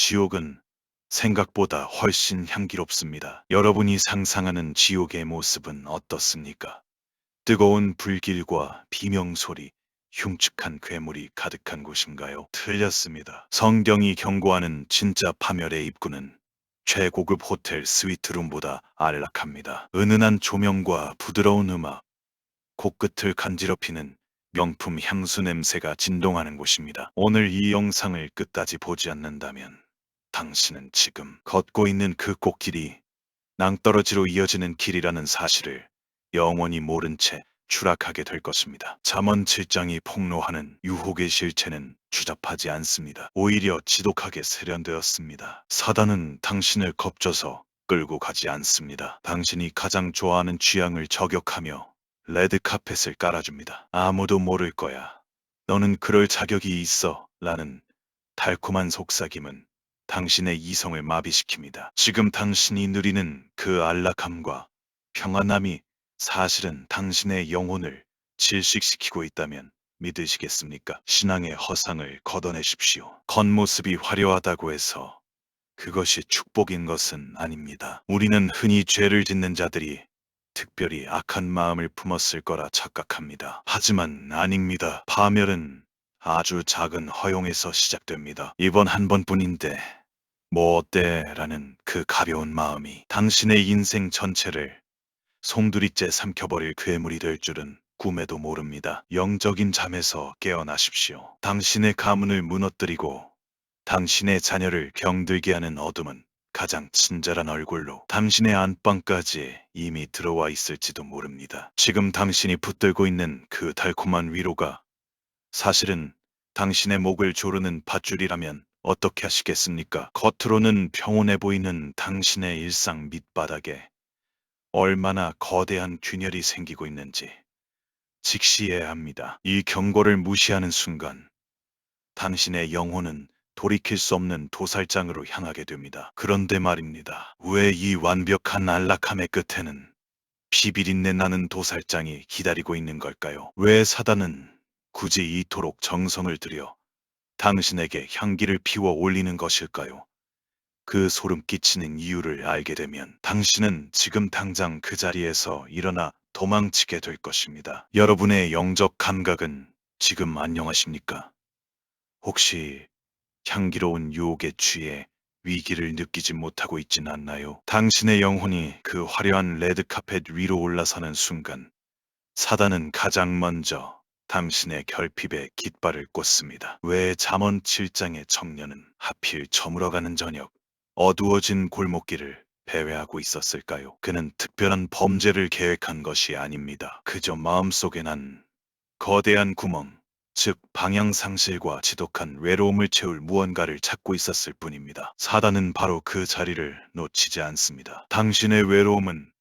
지옥은 생각보다 훨씬 향기롭습니다. 여러분이 상상하는 지옥의 모습은 어떻습니까? 뜨거운 불길과 비명소리, 흉측한 괴물이 가득한 곳인가요? 틀렸습니다. 성경이 경고하는 진짜 파멸의 입구는 최고급 호텔 스위트룸보다 안락합니다. 은은한 조명과 부드러운 음악, 코끝을 간지럽히는 명품 향수 냄새가 진동하는 곳입니다. 오늘 이 영상을 끝까지 보지 않는다면 당신은 지금 걷고 있는 그 꽃길이 낭떠러지로 이어지는 길이라는 사실을 영원히 모른 채 추락하게 될 것입니다. 잠언 7장이 폭로하는 유혹의 실체는 추잡하지 않습니다. 오히려 지독하게 세련되었습니다. 사단은 당신을 겁줘서 끌고 가지 않습니다. 당신이 가장 좋아하는 취향을 저격하며 레드카펫을 깔아줍니다. 아무도 모를 거야. 너는 그럴 자격이 있어. 라는 달콤한 속삭임은 당신의 이성을 마비시킵니다. 지금 당신이 누리는 그 안락함과 평안함이 사실은 당신의 영혼을 질식시키고 있다면 믿으시겠습니까? 신앙의 허상을 걷어내십시오. 겉모습이 화려하다고 해서 그것이 축복인 것은 아닙니다. 우리는 흔히 죄를 짓는 자들이 특별히 악한 마음을 품었을 거라 착각합니다. 하지만 아닙니다. 파멸은 아주 작은 허용에서 시작됩니다. 이번 한 번뿐인데 뭐 어때? 라는 그 가벼운 마음이 당신의 인생 전체를 송두리째 삼켜버릴 괴물이 될 줄은 꿈에도 모릅니다. 영적인 잠에서 깨어나십시오. 당신의 가문을 무너뜨리고 당신의 자녀를 병들게 하는 어둠은 가장 친절한 얼굴로 당신의 안방까지 이미 들어와 있을지도 모릅니다. 지금 당신이 붙들고 있는 그 달콤한 위로가 사실은 당신의 목을 조르는 밧줄이라면 어떻게 하시겠습니까? 겉으로는 평온해 보이는 당신의 일상 밑바닥에 얼마나 거대한 균열이 생기고 있는지 직시해야 합니다. 이 경고를 무시하는 순간 당신의 영혼은 돌이킬 수 없는 도살장으로 향하게 됩니다. 그런데 말입니다. 왜 이 완벽한 안락함의 끝에는 피비린내 나는 도살장이 기다리고 있는 걸까요? 왜 사단은 굳이 이토록 정성을 들여 당신에게 향기를 피워 올리는 것일까요? 그 소름 끼치는 이유를 알게 되면 당신은 지금 당장 그 자리에서 일어나 도망치게 될 것입니다. 여러분의 영적 감각은 지금 안녕하십니까? 혹시 향기로운 유혹에 취해 위기를 느끼지 못하고 있진 않나요? 당신의 영혼이 그 화려한 레드카펫 위로 올라서는 순간 사단은 가장 먼저 당신의 결핍에 깃발을 꽂습니다. 왜 잠언 7장의 청년은 하필 저물어가는 저녁 어두워진 골목길을 배회하고 있었을까요? 그는 특별한 범죄를 계획한 것이 아닙니다. 그저 마음속에 난 거대한 구멍, 즉 방향상실과 지독한 외로움을 채울 무언가를 찾고 있었을 뿐입니다. 사단은 바로 그 자리를 놓치지 않습니다. 당신의 외로움은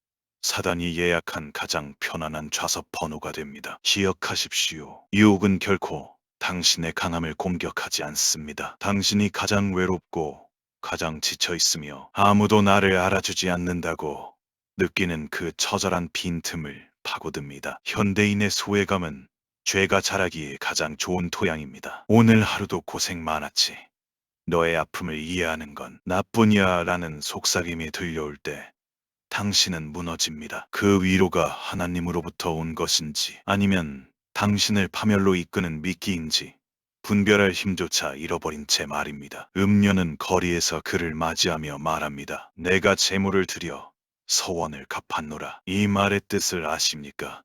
사단이 예약한 가장 편안한 좌석 번호가 됩니다. 기억하십시오. 유혹은 결코 당신의 강함을 공격하지 않습니다. 당신이 가장 외롭고 가장 지쳐 있으며 아무도 나를 알아주지 않는다고 느끼는 그 처절한 빈틈을 파고듭니다. 현대인의 소외감은 죄가 자라기에 가장 좋은 토양입니다. 오늘 하루도 고생 많았지. 너의 아픔을 이해하는 건 나뿐이야 라는 속삭임이 들려올 때 당신은 무너집니다. 그 위로가 하나님으로부터 온 것인지 아니면 당신을 파멸로 이끄는 미끼인지 분별할 힘조차 잃어버린 채 말입니다. 음녀는 거리에서 그를 맞이하며 말합니다. 내가 재물을 드려 서원을 갚았노라. 이 말의 뜻을 아십니까?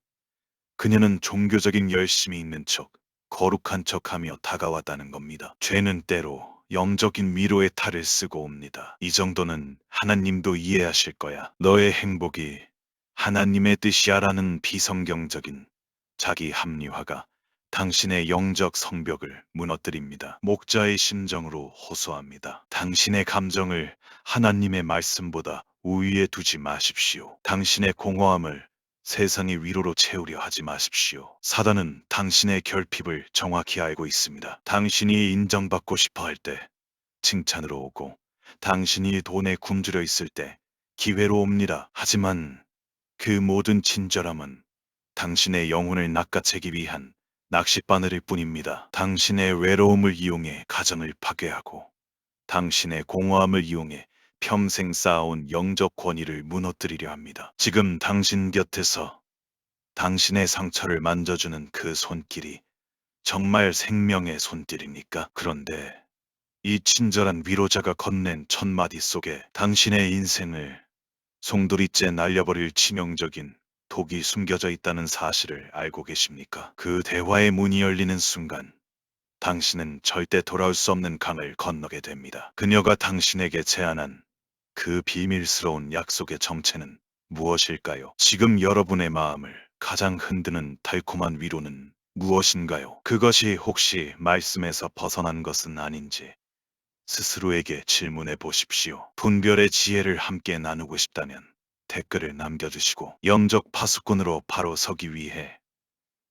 그녀는 종교적인 열심이 있는 척, 거룩한 척하며 다가왔다는 겁니다. 죄는 때로 영적인 위로의 탈을 쓰고 옵니다. 이 정도는 하나님도 이해하실 거야. 너의 행복이 하나님의 뜻이야라는 비성경적인 자기 합리화가 당신의 영적 성벽을 무너뜨립니다. 목자의 심정으로 호소합니다. 당신의 감정을 하나님의 말씀보다 우위에 두지 마십시오. 당신의 공허함을 세상의 위로로 채우려 하지 마십시오. 사단은 당신의 결핍을 정확히 알고 있습니다. 당신이 인정받고 싶어 할 때 칭찬으로 오고 당신이 돈에 굶주려 있을 때 기회로 옵니다. 하지만 그 모든 친절함은 당신의 영혼을 낚아채기 위한 낚싯바늘일 뿐입니다. 당신의 외로움을 이용해 가정을 파괴하고 당신의 공허함을 이용해 평생 쌓아온 영적 권위를 무너뜨리려 합니다. 지금 당신 곁에서 당신의 상처를 만져주는 그 손길이 정말 생명의 손길입니까? 그런데 이 친절한 위로자가 건넨 첫 마디 속에 당신의 인생을 송두리째 날려버릴 치명적인 독이 숨겨져 있다는 사실을 알고 계십니까? 그 대화의 문이 열리는 순간 당신은 절대 돌아올 수 없는 강을 건너게 됩니다. 그녀가 당신에게 제안한 그 비밀스러운 약속의 정체는 무엇일까요? 지금 여러분의 마음을 가장 흔드는 달콤한 위로는 무엇인가요? 그것이 혹시 말씀에서 벗어난 것은 아닌지 스스로에게 질문해 보십시오. 분별의 지혜를 함께 나누고 싶다면 댓글을 남겨주시고 영적 파수꾼으로 바로 서기 위해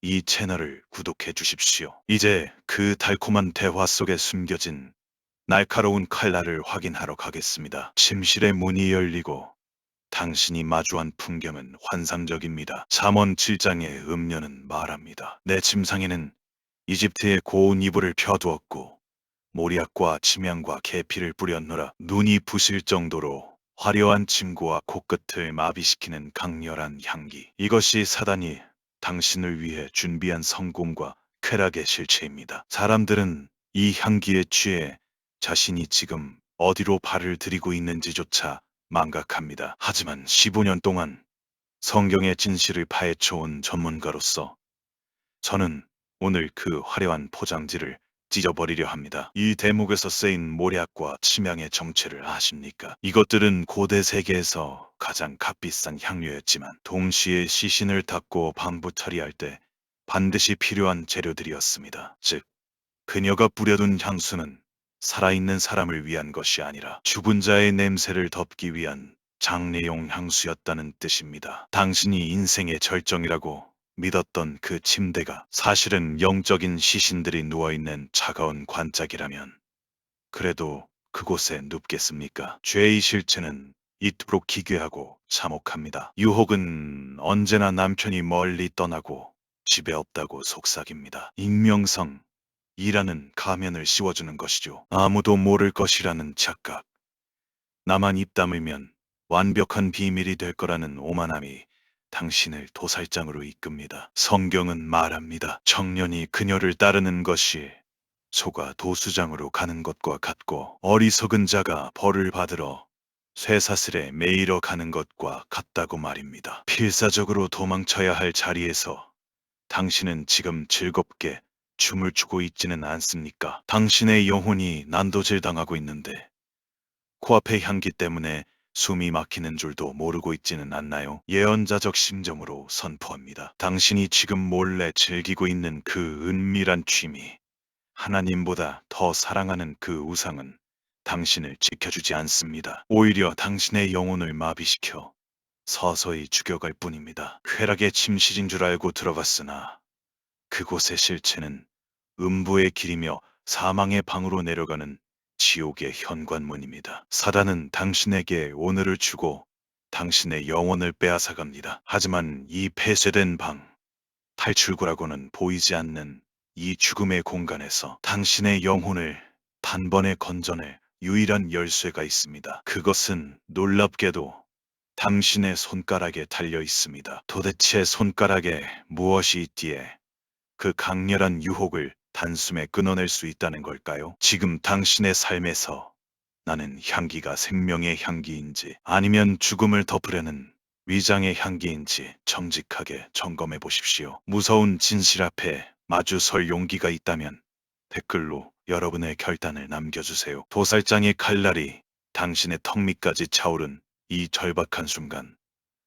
이 채널을 구독해 주십시오. 이제 그 달콤한 대화 속에 숨겨진 날카로운 칼날을 확인하러 가겠습니다. 침실의 문이 열리고 당신이 마주한 풍경은 환상적입니다. 잠언 7장의 음녀는 말합니다. 내 침상에는 이집트의 고운 이불을 펴두었고 모리약과 침향과 계피를 뿌렸노라. 눈이 부실 정도로 화려한 침구와 코끝을 마비시키는 강렬한 향기. 이것이 사단이 당신을 위해 준비한 성공과 쾌락의 실체입니다. 사람들은 이 향기에 취해 자신이 지금 어디로 발을 들이고 있는지조차 망각합니다. 하지만 15년 동안 성경의 진실을 파헤쳐온 전문가로서 저는 오늘 그 화려한 포장지를 찢어버리려 합니다. 이 대목에서 쓰인 모략과 침향의 정체를 아십니까? 이것들은 고대 세계에서 가장 값비싼 향료였지만 동시에 시신을 닦고 방부 처리할 때 반드시 필요한 재료들이었습니다. 즉, 그녀가 뿌려둔 향수는 살아있는 사람을 위한 것이 아니라 죽은 자의 냄새를 덮기 위한 장례용 향수였다는 뜻입니다. 당신이 인생의 절정이라고 믿었던 그 침대가 사실은 영적인 시신들이 누워있는 차가운 관짝이라면 그래도 그곳에 눕겠습니까? 죄의 실체는 이토록 기괴하고 참혹합니다. 유혹은 언제나 남편이 멀리 떠나고 집에 없다고 속삭입니다. 익명성, 이라는 가면을 씌워주는 것이죠. 아무도 모를 것이라는 착각. 나만 입 다물면 완벽한 비밀이 될 거라는 오만함이 당신을 도살장으로 이끕니다. 성경은 말합니다. 청년이 그녀를 따르는 것이 소가 도수장으로 가는 것과 같고 어리석은 자가 벌을 받으러 쇠사슬에 매이러 가는 것과 같다고 말입니다. 필사적으로 도망쳐야 할 자리에서 당신은 지금 즐겁게 춤을 추고 있지는 않습니까? 당신의 영혼이 난도질 당하고 있는데 코앞의 향기 때문에 숨이 막히는 줄도 모르고 있지는 않나요? 예언자적 심정으로 선포합니다. 당신이 지금 몰래 즐기고 있는 그 은밀한 취미, 하나님보다 더 사랑하는 그 우상은 당신을 지켜주지 않습니다. 오히려 당신의 영혼을 마비시켜 서서히 죽여갈 뿐입니다. 쾌락의 침실인 줄 알고 들어갔으나 그곳의 실체는 음부의 길이며 사망의 방으로 내려가는 지옥의 현관문입니다. 사단은 당신에게 오늘을 주고 당신의 영혼을 빼앗아갑니다. 하지만 이 폐쇄된 방, 탈출구라고는 보이지 않는 이 죽음의 공간에서 당신의 영혼을 단번에 건져낼 유일한 열쇠가 있습니다. 그것은 놀랍게도 당신의 손가락에 달려 있습니다. 도대체 손가락에 무엇이 있기에 그 강렬한 유혹을 단숨에 끊어낼 수 있다는 걸까요? 지금 당신의 삶에서 나는 향기가 생명의 향기인지 아니면 죽음을 덮으려는 위장의 향기인지 정직하게 점검해 보십시오. 무서운 진실 앞에 마주 설 용기가 있다면 댓글로 여러분의 결단을 남겨주세요. 도살장의 칼날이 당신의 턱 밑까지 차오른 이 절박한 순간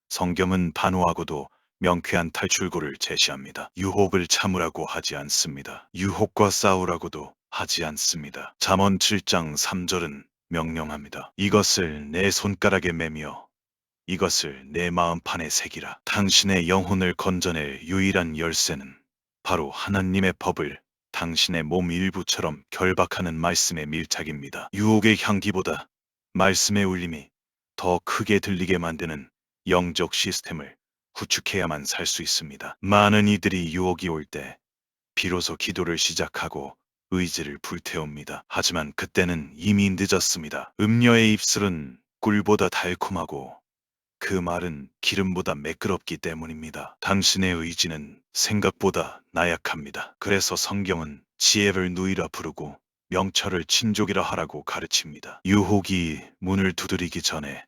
성경은 단호하고도 명쾌한 탈출구를 제시합니다. 유혹을 참으라고 하지 않습니다. 유혹과 싸우라고도 하지 않습니다. 잠언 7장 3절은 명령합니다. 이것을 내 손가락에 매며 이것을 내 마음판에 새기라. 당신의 영혼을 건져낼 유일한 열쇠는 바로 하나님의 법을 당신의 몸 일부처럼 결박하는 말씀의 밀착입니다. 유혹의 향기보다 말씀의 울림이 더 크게 들리게 만드는 영적 시스템을 구축해야만 살 수 있습니다. 많은 이들이 유혹이 올 때 비로소 기도를 시작하고 의지를 불태웁니다. 하지만 그때는 이미 늦었습니다. 음녀의 입술은 꿀보다 달콤하고 그 말은 기름보다 매끄럽기 때문입니다. 당신의 의지는 생각보다 나약합니다. 그래서 성경은 지혜를 누이라 부르고 명철을 친족이라 하라고 가르칩니다. 유혹이 문을 두드리기 전에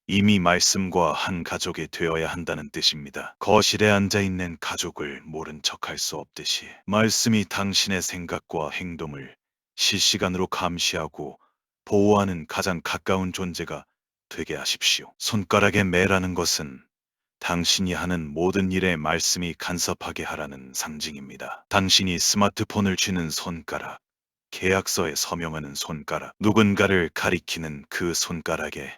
이미 말씀과 한 가족이 되어야 한다는 뜻입니다. 거실에 앉아있는 가족을 모른 척할 수 없듯이 말씀이 당신의 생각과 행동을 실시간으로 감시하고 보호하는 가장 가까운 존재가 되게 하십시오. 손가락에 매라는 것은 당신이 하는 모든 일에 말씀이 간섭하게 하라는 상징입니다. 당신이 스마트폰을 쥐는 손가락, 계약서에 서명하는 손가락, 누군가를 가리키는 그 손가락에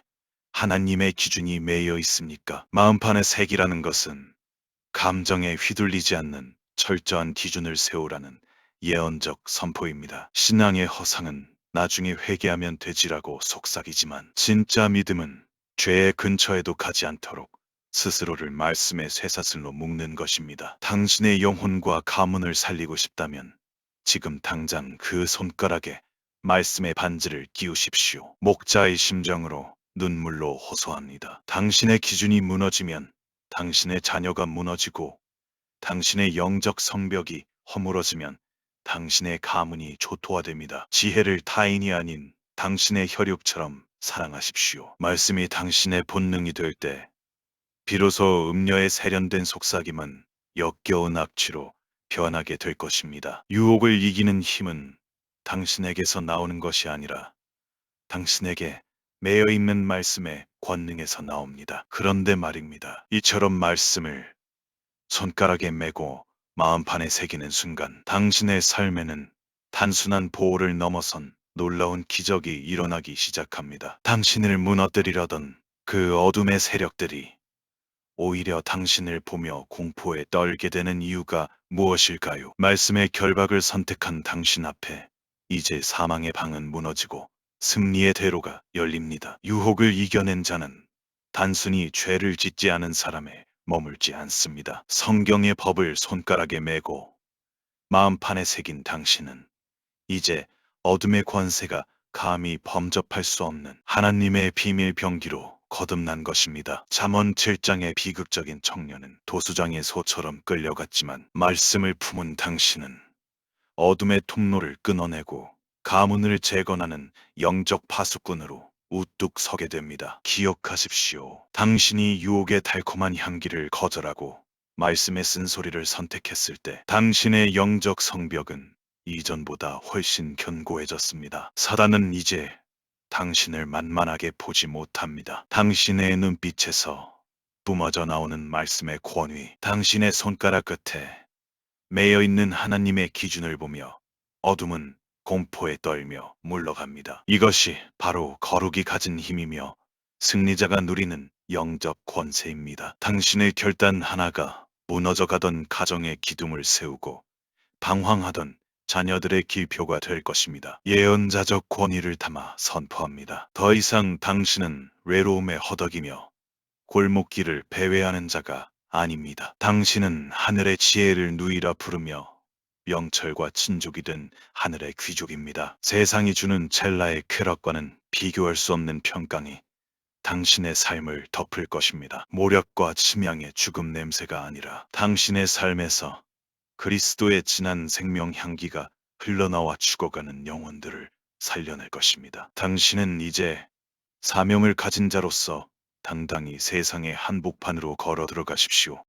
하나님의 기준이 매여 있습니까? 마음판의 색이라는 것은 감정에 휘둘리지 않는 철저한 기준을 세우라는 예언적 선포입니다. 신앙의 허상은 나중에 회개하면 되지라고 속삭이지만 진짜 믿음은 죄의 근처에도 가지 않도록 스스로를 말씀의 쇠사슬로 묶는 것입니다. 당신의 영혼과 가문을 살리고 싶다면 지금 당장 그 손가락에 말씀의 반지를 끼우십시오. 목자의 심정으로 눈물로 호소합니다. 당신의 기준이 무너지면 당신의 자녀가 무너지고 당신의 영적 성벽이 허물어지면 당신의 가문이 조토화됩니다. 지혜를 타인이 아닌 당신의 혈육처럼 사랑하십시오. 말씀이 당신의 본능이 될 때 비로소 음녀의 세련된 속삭임은 역겨운 악취로 변하게 될 것입니다. 유혹을 이기는 힘은 당신에게서 나오는 것이 아니라 당신에게 매여 있는 말씀의 권능에서 나옵니다. 그런데 말입니다. 이처럼 말씀을 손가락에 메고 마음판에 새기는 순간 당신의 삶에는 단순한 보호를 넘어선 놀라운 기적이 일어나기 시작합니다. 당신을 무너뜨리려던 그 어둠의 세력들이 오히려 당신을 보며 공포에 떨게 되는 이유가 무엇일까요? 말씀의 결박을 선택한 당신 앞에 이제 사망의 방은 무너지고 승리의 대로가 열립니다. 유혹을 이겨낸 자는 단순히 죄를 짓지 않은 사람에 머물지 않습니다. 성경의 법을 손가락에 메고 마음판에 새긴 당신은 이제 어둠의 권세가 감히 범접할 수 없는 하나님의 비밀 병기로 거듭난 것입니다. 잠언 7장의 비극적인 청년은 도수장의 소처럼 끌려갔지만 말씀을 품은 당신은 어둠의 통로를 끊어내고 가문을 재건하는 영적 파수꾼으로 우뚝 서게 됩니다. 기억하십시오. 당신이 유혹의 달콤한 향기를 거절하고 말씀의 쓴소리를 선택했을 때 당신의 영적 성벽은 이전보다 훨씬 견고해졌습니다. 사단은 이제 당신을 만만하게 보지 못합니다. 당신의 눈빛에서 뿜어져 나오는 말씀의 권위, 당신의 손가락 끝에 매여 있는 하나님의 기준을 보며 어둠은 공포에 떨며 물러갑니다. 이것이 바로 거룩이 가진 힘이며 승리자가 누리는 영적 권세입니다. 당신의 결단 하나가 무너져가던 가정의 기둥을 세우고 방황하던 자녀들의 길표가 될 것입니다. 예언자적 권위를 담아 선포합니다. 더 이상 당신은 외로움에 허덕이며 골목길을 배회하는 자가 아닙니다. 당신은 하늘의 지혜를 누이라 부르며 명철과 친족이 된 하늘의 귀족입니다. 세상이 주는 첼라의 쾌락과는 비교할 수 없는 평강이 당신의 삶을 덮을 것입니다. 모략과 침향의 죽음 냄새가 아니라 당신의 삶에서 그리스도의 진한 생명 향기가 흘러나와 죽어가는 영혼들을 살려낼 것입니다. 당신은 이제 사명을 가진 자로서 당당히 세상의 한복판으로 걸어 들어가십시오.